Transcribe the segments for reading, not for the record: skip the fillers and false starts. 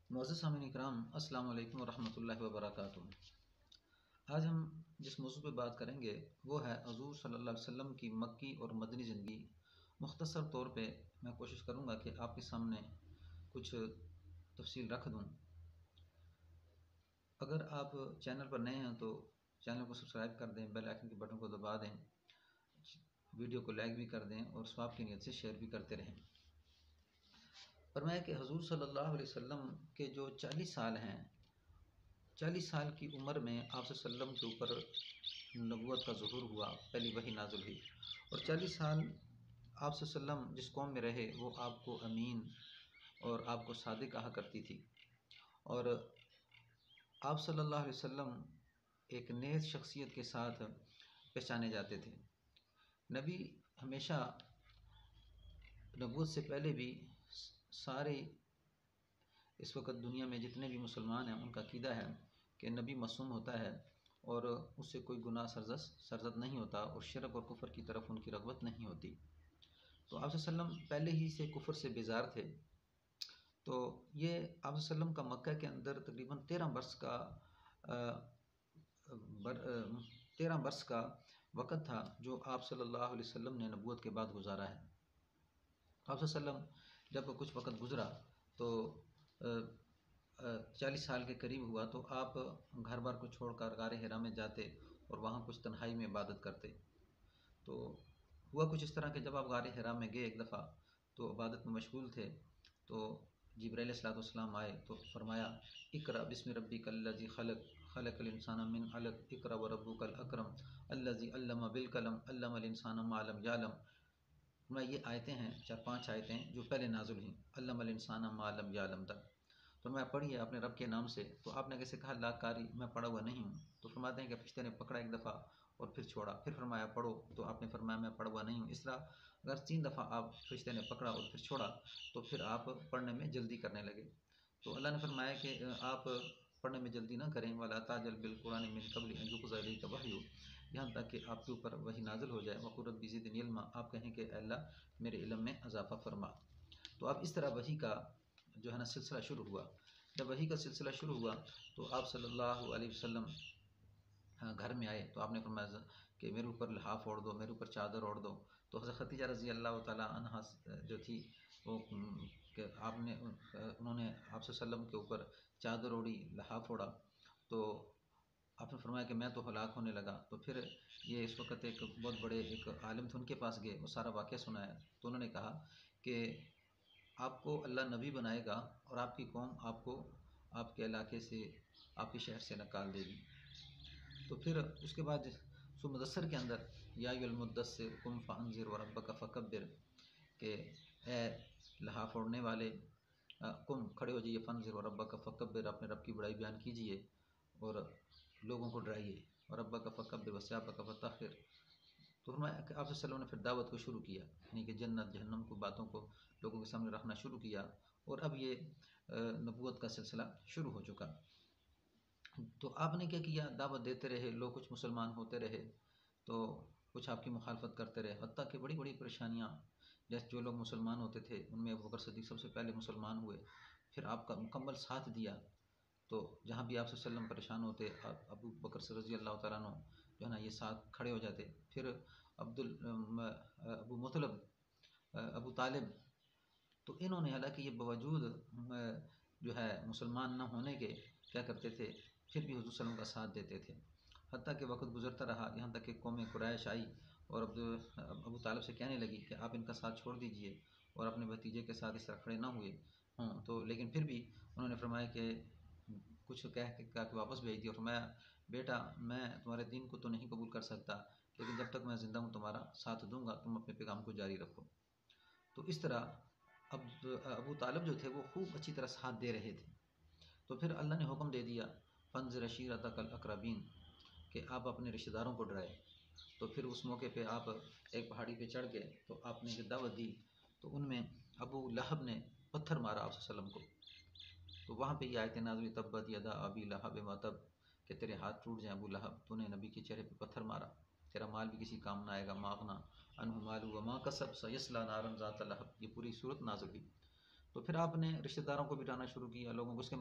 معزز سامعین اکرام، السلام علیکم ورحمۃ اللہ وبرکاتہ۔ آج ہم جس موضوع پہ بات کریں گے وہ ہے حضور صلی اللہ علیہ وسلم کی مکی اور مدنی زندگی۔ مختصر طور پہ میں کوشش کروں گا کہ آپ کے سامنے کچھ تفصیل رکھ دوں۔ اگر آپ چینل پر نئے ہیں تو چینل کو سبسکرائب کر دیں، بیل آئیکن کے بٹن کو دبا دیں، ویڈیو کو لائک بھی کر دیں اور ثواب کی نیت سے شیئر بھی کرتے رہیں۔ فرمایا کہ حضور صلی اللہ علیہ وسلم کے جو 40 سال ہیں، 40 سال کی عمر میں آپ صلی اللہ علیہ وسلم کے اوپر نبوت کا ظہور ہوا، پہلی وحی نازل ہوئی، اور 40 سال آپ صلی اللہ علیہ وسلم جس قوم میں رہے وہ آپ کو امین اور آپ کو صادق کہا کرتی تھی، اور آپ صلی اللہ علیہ وسلم ایک نیک شخصیت کے ساتھ پہچانے جاتے تھے۔ نبی ہمیشہ نبوت سے پہلے بھی سارے اس وقت دنیا میں جتنے بھی مسلمان ہیں ان کا عقیدہ ہے کہ نبی معصوم ہوتا ہے اور اس سے کوئی گناہ سرزد نہیں ہوتا، اور شرک اور کفر کی طرف ان کی رغبت نہیں ہوتی۔ تو آپ صلی اللہ علیہ وسلم پہلے ہی سے کفر سے بیزار تھے۔ تو یہ آپ صلی اللہ علیہ وسلم کا مکہ کے اندر تقریباً 13 برس کا وقت تھا جو آپ صلی اللہ علیہ وسلم نے نبوت کے بعد گزارا ہے۔ آپ صلی اللہ علیہ وسلم جب کچھ وقت گزرا تو 40 سال کے قریب ہوا تو آپ گھر بار کو چھوڑ کر غار حرا میں جاتے اور وہاں کچھ تنہائی میں عبادت کرتے۔ تو ہوا کچھ اس طرح کہ جب آپ غار حرا میں گئے ایک دفعہ تو عبادت میں مشغول تھے، تو جبرائیل علیہ السلام آئے تو فرمایا اقرأ بسم ربک الذی خلق خلق الانسان من علق اقرأ وربک الاکرم الذی علم بالقلم علم الانسان ما لم یعلم۔ یہ آیتیں ہیں 4-5 آیتیں جو پہلے نازل ہوئیں، علم الانسان ما لم یعلم تک۔ تو میں پڑھیے اپنے رب کے نام سے، تو آپ نے کیسے کہا لا قاری، میں پڑھا ہوا نہیں ہوں، تو فرماتے ہیں کہ فرشتے نے پکڑا ایک دفعہ اور پھر چھوڑا، پھر فرمایا پڑھو، تو آپ نے فرمایا میں پڑھا ہوا نہیں ہوں۔ اس طرح اگر 3 دفعہ آپ فرشتے نے پکڑا اور پھر چھوڑا تو پھر آپ پڑھنے میں جلدی کرنے لگے۔ تو اللہ نے فرمایا کہ آپ پڑھنے میں جلدی نہ کریں، وَلَا تَعْجَلْ بِالْقُرْآنِ مِنْ قَبْلِ أَنْ يُقْضَىٰ إِلَيْكَ وَحْيُهُ، یہاں تک کہ آپ کے اوپر وحی نازل ہو جائے۔ وَقُلْ رَبِّ زِدْنِی عِلْمًا، آپ کہیں کہ اے اللہ میرے علم میں اضافہ فرما۔ تو اب اس طرح وحی کا جو ہے نا سلسلہ شروع ہوا۔ جب وحی کا سلسلہ شروع ہوا تو آپ صلی اللہ علیہ وسلم گھر میں آئے تو آپ نے فرمایا کہ میرے اوپر لحاف اوڑھ دو، میرے اوپر چادر اوڑھ دو۔ تو حضرت خدیجہ رضی اللہ تعالیٰ عنہا جو تھی وہ کہ انہوں نے آپ صلی اللہ علیہ وسلم کے اوپر چادر اوڑھی، لحاف اوڑھا، تو آپ نے فرمایا کہ میں تو ہلاک ہونے لگا۔ تو پھر یہ اس وقت ایک بہت بڑے ایک عالم تھے، ان کے پاس گئے، وہ سارا واقعہ سنایا۔ تو انہوں نے کہا کہ آپ کو اللہ نبی بنائے گا اور آپ کی قوم آپ کو آپ کے علاقے سے، آپ کے شہر سے نکال دے گی۔ تو پھر اس کے بعد سورۃ مدثر کے اندر یا ایھا المدثر قم فانذر وربک فکبر، کہ اے لحاف اوڑھنے والے قم، کھڑے ہو جائیے، فانذر وربک فکبر، اپنے رب کی بڑائی بیان کیجئے اور لوگوں کو ڈرائیے، وربک فکبر وثیابک فطہر۔ تو فرمایا کہ آپ صلی اللہ علیہ وسلم نے پھر دعوت کو شروع کیا، یعنی کہ جنت جہنم کو باتوں کو لوگوں کے سامنے رکھنا شروع کیا، اور اب یہ نبوت کا سلسلہ شروع ہو چکا۔ تو آپ نے کیا کیا، دعوت دیتے رہے، لوگ کچھ مسلمان ہوتے رہے تو کچھ آپ کی مخالفت کرتے رہے، حتیٰ کہ بڑی بڑی پریشانیاں، جیسے جو لوگ مسلمان ہوتے تھے ان میں ابوبکر صدیق سب سے پہلے مسلمان ہوئے، پھر آپ کا مکمل ساتھ دیا۔ تو جہاں بھی آپ صلی اللہ علیہ وسلم پریشان ہوتے، ابو بکر رضی اللہ تعالیٰ عنہ جو ہے نا یہ ساتھ کھڑے ہو جاتے۔ پھر ابو مطلب، ابو طالب، تو انہوں نے حالانکہ یہ باوجود جو ہے مسلمان نہ ہونے کے کیا کرتے تھے، پھر بھی حضور صلی اللہ علیہ وسلم کا ساتھ دیتے تھے، حتیٰ کہ وقت گزرتا رہا، یہاں تک کہ قوم قریش آئی اور ابو طالب سے کہنے لگی کہ آپ ان کا ساتھ چھوڑ دیجئے اور اپنے بھتیجے کے ساتھ اس طرح کھڑے نہ ہوئے ہوں۔ تو لیکن پھر بھی انہوں نے فرمایا کہ کچھ کہہ کے واپس بھیج دیا، اور فرمایا بیٹا میں تمہارے دین کو تو نہیں قبول کر سکتا، لیکن جب تک میں زندہ ہوں تمہارا ساتھ دوں گا، تم اپنے پیغام کو جاری رکھو۔ تو اس طرح اب ابو طالب جو تھے وہ خوب اچھی طرح ساتھ دے رہے تھے۔ تو پھر اللہ نے حکم دے دیا فانذر عشیرتک الاقربین، کہ آپ اپنے رشتہ داروں کو ڈرائے۔ تو پھر اس موقع پہ آپ ایک پہاڑی پہ چڑھ گئے، تو آپ نے جو دعوت دی تو ان میں ابو لہب نے پتھر مارا آپ صلی اللہ علیہ وسلم کو۔ تو وہاں پہ یہ آیت نازل ہوئی تبت یدا ابی لہب و تب، کہ تیرے ہاتھ ٹوٹ جائیں ابو لہب، تو نے نبی کے چہرے پہ پتھر مارا، تیرا مال بھی کسی کام نہ آئے گا، ما اغنی عنہ مالہ وما کسب سیصلی نارا ذات لہب، یہ پوری صورت نازل ہوئی۔ تو پھر آپ نے رشتہ داروں کو بٹانا شروع کیا، لوگوں کو اس کے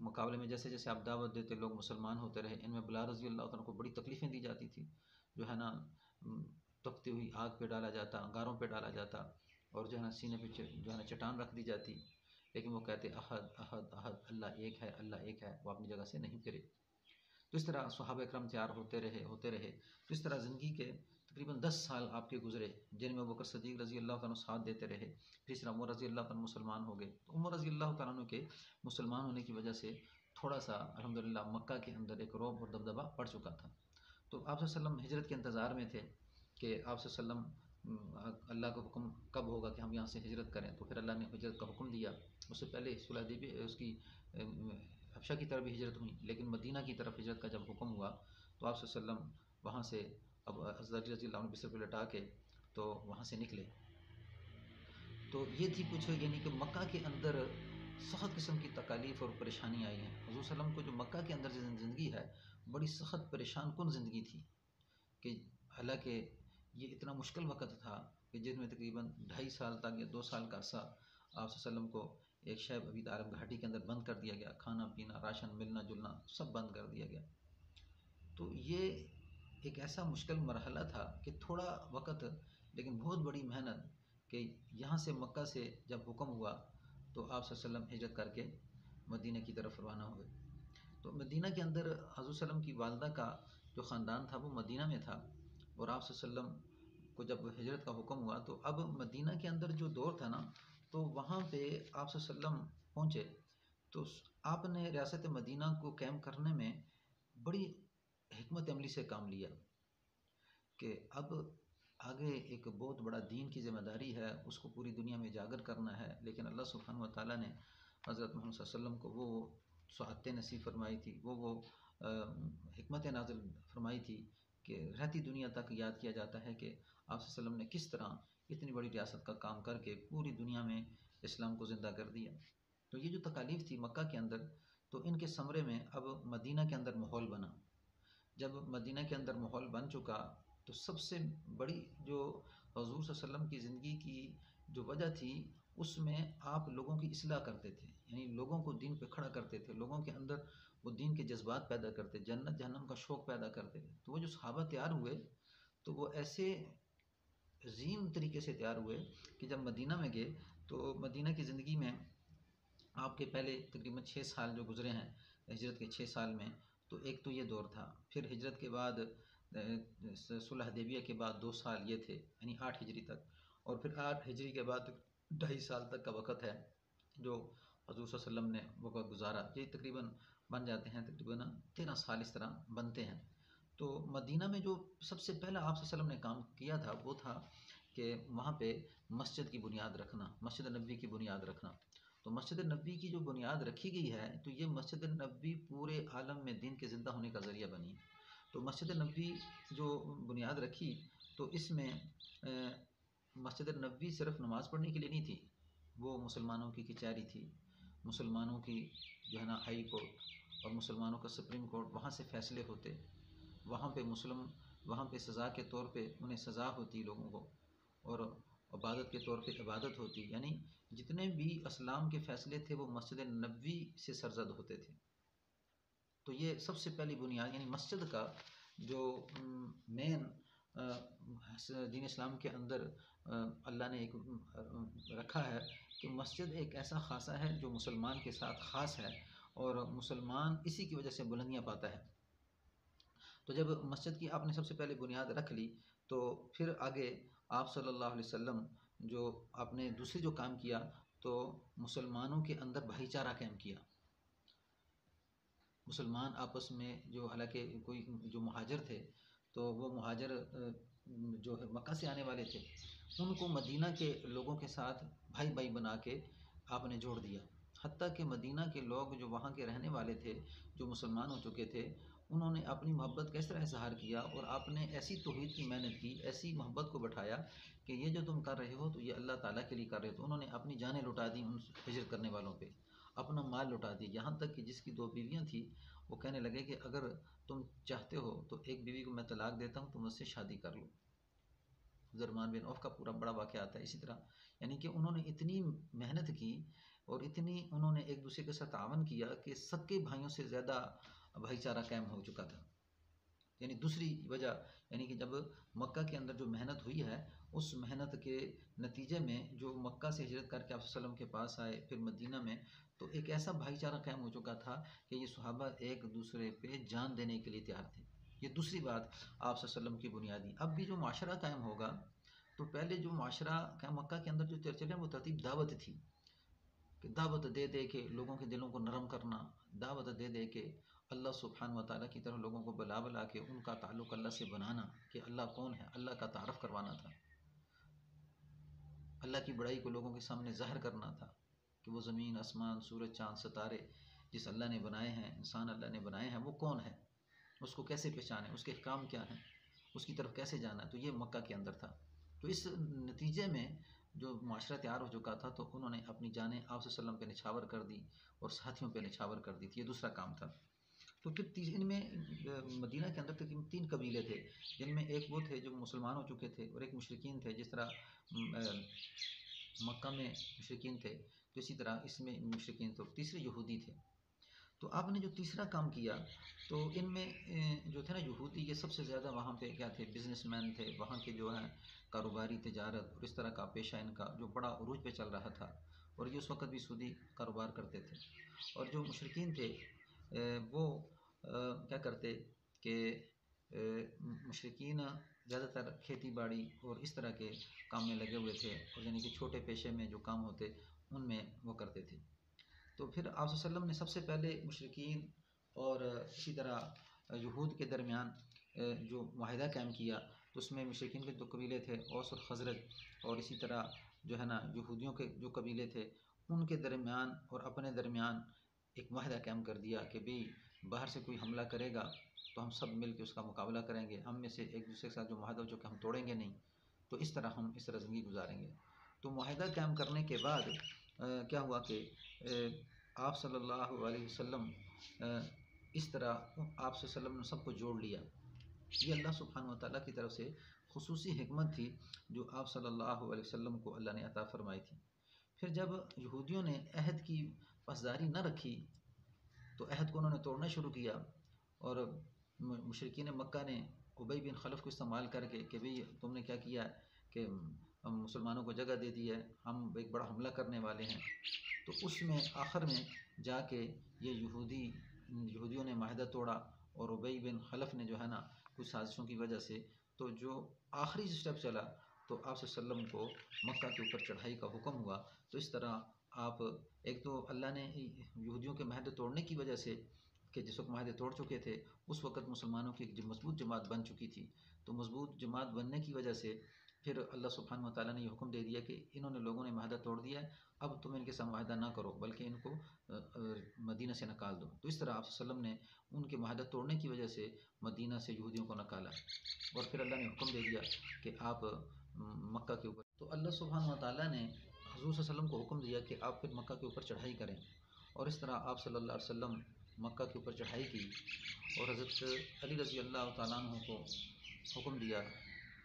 مقابلے میں جیسے جیسے آپ دعوت دیتے لوگ مسلمان ہوتے رہے۔ ان میں بلال رضی اللہ عنہ کو بڑی تکلیفیں دی جاتی تھی، جو ہے نا تپتی ہوئی آگ پہ ڈالا جاتا، انگاروں پہ ڈالا جاتا، اور جو ہے نا سینے پہ جو ہے نا چٹان رکھ دی جاتی، لیکن وہ کہتے احد احد احد، اللہ ایک ہے، اللہ ایک ہے، وہ اپنی جگہ سے نہیں پھرے۔ تو اس طرح صحابہ اکرام تیار ہوتے رہے۔ تو اس طرح زندگی کے تقریباً 10 سال آپ کے گزرے، جن میں ابوبکر صدیق رضی اللہ عنہ ساتھ دیتے رہے۔ پھر اس طرح عمر رضی اللہ عنہ مسلمان ہو گئے۔ تو عمر رضی اللہ عنہ کے مسلمان ہونے کی وجہ سے تھوڑا سا الحمدللہ مکہ کے اندر ایک رعب اور دبدبہ پڑ چکا تھا۔ تو آپ صلی اللہ علیہ وسلم ہجرت کے انتظار میں تھے کہ آپ صلی اللہ علیہ وسلم اللہ کا حکم کب ہوگا کہ ہم یہاں سے ہجرت کریں۔ تو پھر اللہ نے ہجرت کا حکم دیا۔ اس سے پہلے صلح حدیبیہ اس کی حبشہ کی طرف بھی ہجرت ہوئی، لیکن مدینہ کی طرف ہجرت کا جب حکم ہوا تو آپ صلی اللہ علیہ وسلم وہاں سے اب حضرت رضی اللہ عنہ بستر پہ لٹا کے تو وہاں سے نکلے۔ تو یہ تھی کچھ، یعنی کہ مکہ کے اندر سخت قسم کی تکالیف اور پریشانی آئی ہیں۔ حضور صلی اللہ علیہ وسلم کو جو مکہ کے اندر زندگی ہے بڑی سخت پریشان کن زندگی تھی، کہ حالانکہ یہ اتنا مشکل وقت تھا کہ جن میں تقریباً 2.5 سال تک یا 2 سال کا عرصہ آپ صلی اللہ علیہ وسلم کو ایک شیب ابی طالب گھاٹی کے اندر بند کر دیا گیا، کھانا پینا راشن ملنا جلنا سب بند کر دیا گیا۔ تو یہ ایک ایسا مشکل مرحلہ تھا کہ تھوڑا وقت لیکن بہت بڑی محنت، کہ یہاں سے مکہ سے جب حکم ہوا تو آپ صلی اللہ علیہ وسلم ہجرت کر کے مدینہ کی طرف روانہ ہوئے۔ تو مدینہ کے اندر حضور صلی اللہ علیہ وسلم کی والدہ کا جو خاندان تھا وہ مدینہ میں تھا، اور آپ صلی اللہ علیہ وسلم کو جب ہجرت کا حکم ہوا تو اب مدینہ کے اندر جو دور تھا نا، تو وہاں پہ آپ صلی اللہ علیہ وسلم پہنچے تو آپ نے ریاست مدینہ کو قائم کرنے میں بڑی حکمت عملی سے کام لیا، کہ اب آگے ایک بہت بڑا دین کی ذمہ داری ہے، اس کو پوری دنیا میں اجاگر کرنا ہے۔ لیکن اللہ سبحانہ و تعالیٰ نے حضرت محمد صلی اللہ علیہ وسلم کو وہ سعادتیں نصیب فرمائی تھی، وہ حکمت نازل فرمائی تھی کہ رہتی دنیا تک یاد کیا جاتا ہے کہ آپ صلی اللہ علیہ وسلم نے کس طرح اتنی بڑی ریاست کا کام کر کے پوری دنیا میں اسلام کو زندہ کر دیا۔ تو یہ جو تکالیف تھی مکہ کے اندر، تو ان کے ثمرے میں اب مدینہ کے اندر ماحول بنا۔ جب مدینہ کے اندر ماحول بن چکا تو سب سے بڑی جو حضور صلی اللہ علیہ وسلم کی زندگی کی جو وجہ تھی، اس میں آپ لوگوں کی اصلاح کرتے تھے، یعنی لوگوں کو دین پہ کھڑا کرتے تھے، لوگوں کے اندر وہ دین کے جذبات پیدا کرتے، جنت جہنم کا شوق پیدا کرتے تھے۔ تو وہ جو صحابہ تیار ہوئے تو وہ ایسے عظیم طریقے سے تیار ہوئے کہ جب مدینہ میں گئے تو مدینہ کی زندگی میں آپ کے پہلے تقریباً 6 سال جو گزرے ہیں ہجرت کے 6 سال میں، تو ایک تو یہ دور تھا۔ پھر ہجرت کے بعد صلح حدیبیہ کے بعد 2 سال یہ تھے، یعنی 8 ہجری تک، اور پھر 8 ہجری کے بعد 2.5 سال تک کا وقت ہے جو حضور صلی اللہ علیہ وسلم نے وقت گزارا۔ یہ تقریباً بن جاتے ہیں تقریباً 13 سال اس طرح بنتے ہیں۔ تو مدینہ میں جو سب سے پہلا آپ صلی اللہ علیہ وسلم نے کام کیا تھا وہ تھا کہ وہاں پہ مسجد کی بنیاد رکھنا، مسجد نبوی کی بنیاد رکھنا۔ تو مسجد نبوی کی جو بنیاد رکھی گئی ہے، تو یہ مسجد نبوی پورے عالم میں دین کے زندہ ہونے کا ذریعہ بنی۔ تو مسجد نبوی جو بنیاد رکھی تو اس میں مسجد نبوی صرف نماز پڑھنے کے لیے نہیں تھی، وہ مسلمانوں کی کچہری تھی، مسلمانوں کی جو ہے نا ہائی کورٹ اور مسلمانوں کا سپریم کورٹ، وہاں سے فیصلے ہوتے، وہاں پہ سزا کے طور پہ انہیں سزا ہوتی لوگوں کو، اور عبادت کے طور پہ عبادت ہوتی، یعنی جتنے بھی اسلام کے فیصلے تھے وہ مسجد نبوی سے سرزد ہوتے تھے۔ تو یہ سب سے پہلی بنیاد، یعنی مسجد کا جو مین دین اسلام کے اندر اللہ نے ایک رکھا ہے کہ مسجد ایک ایسا خاصہ ہے جو مسلمان کے ساتھ خاص ہے، اور مسلمان اسی کی وجہ سے بلندیاں پاتا ہے۔ تو جب مسجد کی آپ نے سب سے پہلے بنیاد رکھ لی تو پھر آگے آپ صلی اللہ علیہ وسلم جو آپ نے دوسری جو کام کیا تو مسلمانوں کے اندر بھائی چارہ قائم کیا۔ مسلمان آپس میں جو حالانکہ کوئی جو مہاجر تھے تو وہ مہاجر جو مکہ سے آنے والے تھے، ان کو مدینہ کے لوگوں کے ساتھ بھائی بھائی بنا کے آپ نے جوڑ دیا۔ حتیٰ کہ مدینہ کے لوگ جو وہاں کے رہنے والے تھے، جو مسلمان ہو چکے تھے، انہوں نے اپنی محبت کا اس طرح اظہار کیا، اور آپ نے ایسی توحید کی محنت کی، ایسی محبت کو بٹھایا کہ یہ جو تم کر رہے ہو تو یہ اللہ تعالیٰ کے لیے کر رہے ہو۔ تو انہوں نے اپنی جانیں لٹا دی ان ہجرت کرنے والوں پہ، اپنا مال لٹا دیا، یہاں تک کہ جس کی 2 بیویاں تھیں وہ کہنے لگے کہ اگر تم چاہتے ہو تو ایک بیوی کو میں طلاق دیتا ہوں، تم اس سے شادی کر لو۔ عبدالرحمن بن عوف کا پورا بڑا واقعہ آتا ہے۔ اسی طرح یعنی کہ انہوں نے اتنی محنت کی اور اتنی انہوں نے ایک دوسرے کے ساتھ تعاون کیا کہ سکے بھائیوں سے زیادہ بھائی چارہ قائم ہو چکا تھا۔ یعنی دوسری وجہ، یعنی کہ جب مکہ کے اندر جو محنت ہوئی ہے، اس محنت کے نتیجے میں جو مکہ سے ہجرت کر کے آپ صلی اللہ علیہ وسلم کے پاس آئے پھر مدینہ میں، تو ایک ایسا بھائی چارہ قائم ہو چکا تھا کہ یہ صحابہ ایک دوسرے پہ جان دینے کے لیے تیار تھے۔ یہ دوسری بات آپ صلی اللہ علیہ وسلم کی بنیادی۔ اب بھی جو معاشرہ قائم ہوگا، تو پہلے جو معاشرہ مکہ کے اندر جو چلے وہ ترتیب دعوت تھی، کہ دعوت دے دے کے لوگوں کے دلوں کو نرم کرنا، دعوت دے دے کے اللہ سبحانہ و تعالیٰ کی طرف لوگوں کو بلا بلا کے ان کا تعلق اللہ سے بنانا، کہ اللہ کون ہے، اللہ کا تعارف کروانا تھا، اللہ کی بڑائی کو لوگوں کے سامنے ظاہر کرنا تھا، کہ وہ زمین، آسمان، سورج، چاند، ستارے جس اللہ نے بنائے ہیں، انسان اللہ نے بنائے ہیں، وہ کون ہے، اس کو کیسے پہچانیں، اس کے احکام کیا ہیں، اس کی طرف کیسے جانا ہے۔ تو یہ مکہ کے اندر تھا۔ تو اس نتیجے میں جو معاشرہ تیار ہو چکا تھا، تو انہوں نے اپنی جانیں آپ صلی اللہ علیہ وسلم پہ نچھاور کر دی اور ساتھیوں پہ نچھاور کر دی تھی۔ یہ دوسرا کام تھا۔ تو پھر ان میں مدینہ کے اندر تقریباً 3 قبیلے تھے، جن میں ایک وہ تھے جو مسلمان ہو چکے تھے اور ایک مشرکین تھے۔ جس طرح مکہ میں مشرکین تھے، تو اسی طرح اس میں مشرکین تھے، تیسرے یہودی تھے۔ تو آپ نے جو تیسرا کام کیا، تو ان میں جو تھے نا یہودی، یہ سب سے زیادہ وہاں پہ کیا تھے، بزنس مین تھے، وہاں کے جو ہیں کاروباری، تجارت اور اس طرح کا پیشہ ان کا جو بڑا عروج پہ چل رہا تھا، اور یہ اس وقت بھی سودی کاروبار کرتے تھے۔ اور جو مشرکین تھے وہ کیا کرتے کہ مشرکین زیادہ تر کھیتی باڑی اور اس طرح کے کام میں لگے ہوئے تھے، اور یعنی کہ چھوٹے پیشے میں جو کام ہوتے ان میں وہ کرتے تھے۔ تو پھر آپ صلی اللہ علیہ وسلم نے سب سے پہلے مشرکین اور اسی طرح یہود کے درمیان جو معاہدہ قائم کیا، تو اس میں مشرکین کے 2 قبیلے تھے، اوس اور خزرج، اور اسی طرح جو ہے نا یہودیوں کے جو قبیلے تھے ان کے درمیان اور اپنے درمیان ایک معاہدہ قائم کر دیا کہ بھی باہر سے کوئی حملہ کرے گا تو ہم سب مل کے اس کا مقابلہ کریں گے، ہم میں سے ایک دوسرے کے ساتھ جو معاہدہ ہو چکا ہم توڑیں گے نہیں، تو اس طرح ہم اس طرح زندگی گزاریں گے۔ تو معاہدہ قائم کرنے کے بعد کیا ہوا کہ آپ صلی اللہ علیہ وسلم اس طرح آپ صلی اللہ علیہ وسلم نے سب کو جوڑ لیا۔ یہ اللہ سبحانہ و تعالیٰ کی طرف سے خصوصی حکمت تھی جو آپ صلی اللہ علیہ وسلم کو اللہ نے عطا فرمائی تھی۔ پھر جب یہودیوں نے عہد کی پاسداری نہ رکھی، تو عہد کو انہوں نے توڑنا شروع کیا، اور مشرکین مکہ نے ابی بن خلف کو استعمال کر کے کہ بھئی تم نے کیا کیا ہے کہ ہم مسلمانوں کو جگہ دے دی ہے، ہم ایک بڑا حملہ کرنے والے ہیں۔ تو اس میں آخر میں جا کے یہ یہودیوں نے معاہدہ توڑا، اور ابی بن خلف نے جو ہے نا کچھ سازشوں کی وجہ سے، تو جو آخری اسٹیپ چلا، تو آپ صلی اللہ علیہ وسلم کو مکہ کے اوپر چڑھائی کا حکم ہوا۔ تو اس طرح آپ ایک تو اللہ نے یہودیوں کے معاہدے توڑنے کی وجہ سے، کہ جس وقت معاہدے توڑ چکے تھے اس وقت مسلمانوں کی ایک مضبوط جماعت بن چکی تھی، تو مضبوط جماعت بننے کی وجہ سے پھر اللہ سبحانہ و تعالیٰ نے یہ حکم دے دیا کہ انہوں نے لوگوں نے معاہدہ توڑ دیا ہے، اب تم ان کے ساتھ معاہدہ نہ کرو بلکہ ان کو مدینہ سے نکال دو۔ تو اس طرح آپ صلی اللہ علیہ وسلم نے ان کے معاہدہ توڑنے کی وجہ سے مدینہ سے یہودیوں کو نکالا، اور پھر اللہ نے حکم دے دیا کہ آپ مکہ کے اوپر، تو اللہ سبحانہ و تعالیٰ نے حضور صلی اللہ علیہ وسلم کو حکم دیا کہ آپ پھر مکہ کے اوپر چڑھائی کریں، اور اس طرح آپ صلی اللہ علیہ وسلم مکہ کے اوپر چڑھائی کی، اور حضرت علی رضی اللہ تعالیٰ عنہ کو حکم دیا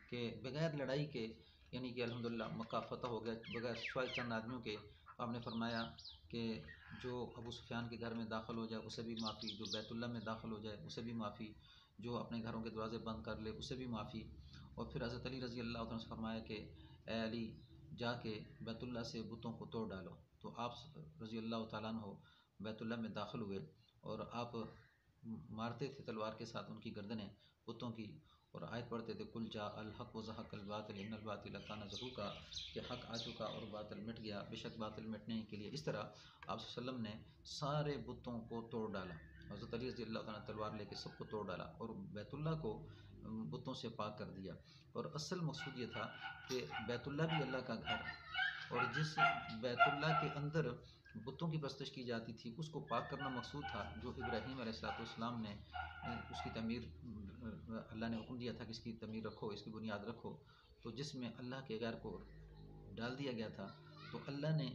کہ بغیر لڑائی کے، یعنی کہ الحمدللہ مکہ فتح ہو گیا بغیر سوائے چند آدمیوں کے، آپ نے فرمایا کہ جو ابو سفیان کے گھر میں داخل ہو جائے اسے بھی معافی، جو بیت اللہ میں داخل ہو جائے اسے بھی معافی، جو اپنے گھروں کے دروازے بند کر لے اسے بھی معافی۔ اور پھر حضرت علی رضی اللہ عنہ سے فرمایا کہ اے علی، جا کے بیت اللہ سے بتوں کو توڑ ڈالو۔ تو آپ رضی اللہ تعالیٰ عنہ بیت اللہ میں داخل ہوئے، اور آپ مارتے تھے تلوار کے ساتھ ان کی گردنیں بتوں کی، اور آیت پڑھتے تھے کل جاء الحق وزهق الباطل ان الباطل کان زہوقا، کہ حق آ چکا اور باطل مٹ گیا، بے شک باطل مٹنے کے لیے۔ اس طرح آپ صلی اللہ علیہ وسلم نے سارے بتوں کو توڑ ڈالا، حضرت علی رضی اللہ عنہ تلوار لے کے سب کو توڑ ڈالا، اور بیت اللہ کو بتوں سے پاک کر دیا۔ اور اصل مقصود یہ تھا کہ بیت اللہ بھی اللہ کا گھر، اور جس بیت اللہ کے اندر بتوں کی پرستش کی جاتی تھی اس کو پاک کرنا مقصود تھا، جو ابراہیم علیہ السلام نے اس کی تعمیر، اللہ نے حکم دیا تھا کہ اس کی تعمیر رکھو، اس کی بنیاد رکھو، تو جس میں اللہ کے غیر کو ڈال دیا گیا تھا، تو اللہ نے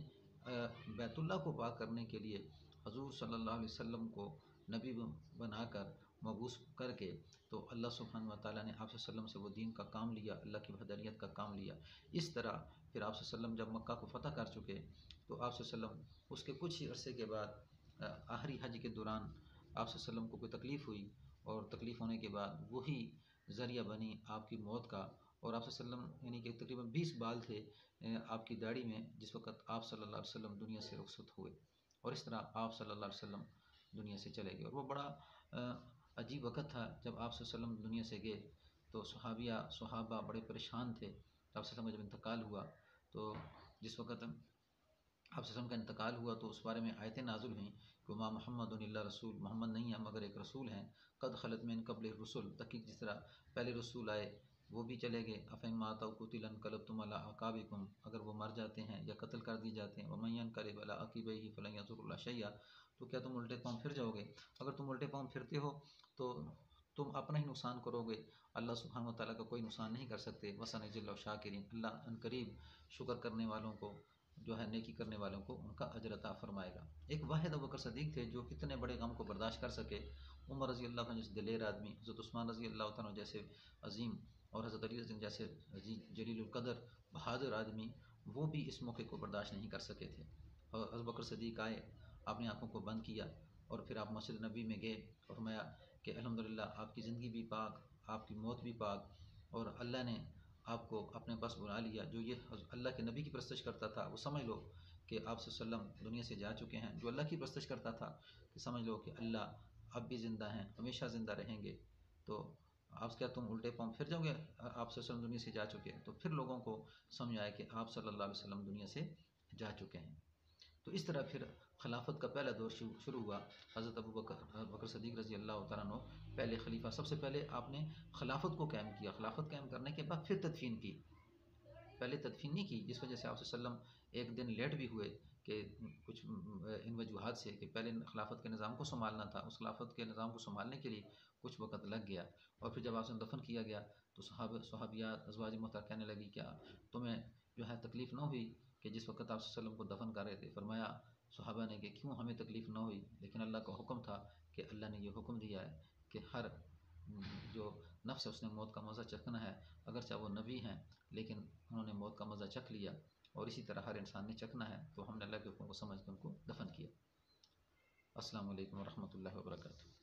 بیت اللہ کو پاک کرنے کے لیے حضور صلی اللہ علیہ وسلم کو نبی بنا کر مبعوث کر کے تو اللہ سبحانہ و تعالیٰ نے آپ صلی اللہ علیہ وسلم سے وہ دین کا کام لیا، اللہ کی وحدانیت کا کام لیا۔ اس طرح پھر آپ صلی اللہ علیہ وسلم جب مکہ کو فتح کر چکے تو آپ صلی اللہ علیہ وسلم اس کے کچھ ہی عرصے کے بعد آخری حج کے دوران آپ صلی اللہ علیہ وسلم کو کوئی تکلیف ہوئی، اور تکلیف ہونے کے بعد وہی ذریعہ بنی آپ کی موت کا۔ اور آپ صلی اللہ علیہ وسلم یعنی کہ تقریباً 20 بال تھے آپ کی داڑھی میں جس وقت آپ صلی اللہ علیہ وسلم دنیا سے رخصت ہوئے، اور اس طرح آپ صلی اللہ علیہ وسلم دنیا سے چلے گئے۔ اور وہ بڑا عجیب وقت تھا جب آپ صلی اللہ علیہ وسلم دنیا سے گئے، تو صحابہ بڑے پریشان تھے۔ آپ صلی اللہ علیہ وسلم کا جب انتقال ہوا تو جس وقت آپ صلی اللہ علیہ وسلم کا انتقال ہوا تو اس بارے میں آیتیں نازل ہوئیں کہ ما محمد الا رسول، محمد نہیں ہے مگر ایک رسول ہیں، قد خلت من قبل الرسل، تحقیق جس طرح پہلے رسول آئے وہ بھی چلے گئے، افإن مات أو قتل انقلبتم على أعقابكم، اگر وہ مر جاتے ہیں یا قتل کر دی جاتے ہیں، ومن ينقلب على عقبيه فلن يضر الله شيئا، تو کیا تم الٹے پاؤں پھر جاؤ گے؟ اگر تم الٹے پاؤں پھرتے ہو تو تم اپنا ہی نقصان کرو گے، اللہ سبحانہ و تعالیٰ کا کوئی نقصان نہیں کر سکتے۔ وسنجزی الشاکرین، اللہ ان قریب شکر کرنے والوں کو جو ہے نیکی کرنے والوں کو ان کا اجر عطا فرمائے گا۔ ایک واحد ابوبکر صدیق تھے جو اتنے بڑے غم کو برداشت کر سکے، عمر رضی اللہ عنہ جیسے دلیر آدمی، حضرت عثمان رضی اللہ تعالیٰ جیسے عظیم، اور حضرت علی رضی اللہ جیسے جلیل القدر بہادر آدمی، وہ بھی اس موقع کو برداشت نہیں کر سکے تھے۔ اور ابوبکر صدیق آئے، آپ نے آنکھوں کو بند کیا اور پھر آپ مسجد نبی میں گئے اور فرمایا کہ الحمدللہ آپ کی زندگی بھی پاک، آپ کی موت بھی پاک، اور اللہ نے آپ کو اپنے پاس بلا لیا۔ جو یہ اللہ کے نبی کی پرستش کرتا تھا وہ سمجھ لو کہ آپ صلی اللہ علیہ وسلم دنیا سے جا چکے ہیں، جو اللہ کی پرستش کرتا تھا کہ سمجھ لو کہ اللہ اب بھی زندہ ہیں، ہمیشہ زندہ رہیں گے۔ تو آپ کیا تم الٹے پاؤں پھر جاؤ گے؟ آپ صلی اللہ علیہ وسلم دنیا سے جا چکے ہیں۔ تو پھر لوگوں کو سمجھ آیا کہ آپ صلی اللہ علیہ وسلم دنیا سے جا چکے ہیں۔ تو اس طرح پھر خلافت کا پہلا دور شروع ہوا۔ حضرت ابوبکر صدیق رضی اللہ تعالیٰ عنہ پہلے خلیفہ، سب سے پہلے آپ نے خلافت کو قائم کیا، خلافت قائم کرنے کے بعد پھر تدفین کی، پہلے تدفین نہیں کی، جس وجہ سے آپ صلی اللہ علیہ وسلم ایک دن لیٹ بھی ہوئے کہ کچھ ان وجوہات سے کہ پہلے خلافت کے نظام کو سنبھالنا تھا، اس خلافت کے نظام کو سنبھالنے کے لیے کچھ وقت لگ گیا۔ اور پھر جب آپ سے دفن کیا گیا تو صحابیات ازواج محترمہ کہنے لگی کیا تمہیں جو ہے تکلیف نہ ہوئی کہ جس وقت آپ صلی اللہ علیہ وسلم کو دفن کر رہے تھے؟ فرمایا صحابہ نے کہ کیوں ہمیں تکلیف نہ ہوئی، لیکن اللہ کا حکم تھا کہ اللہ نے یہ حکم دیا ہے کہ ہر جو نفس ہے اس نے موت کا مزہ چکھنا ہے، اگرچہ وہ نبی ہیں لیکن انہوں نے موت کا مزہ چکھ لیا، اور اسی طرح ہر انسان نے چکھنا ہے۔ تو ہم نے اللہ کے حکم کو سمجھ کر ان کو دفن کیا۔ السلام علیکم ورحمۃ اللہ وبرکاتہ۔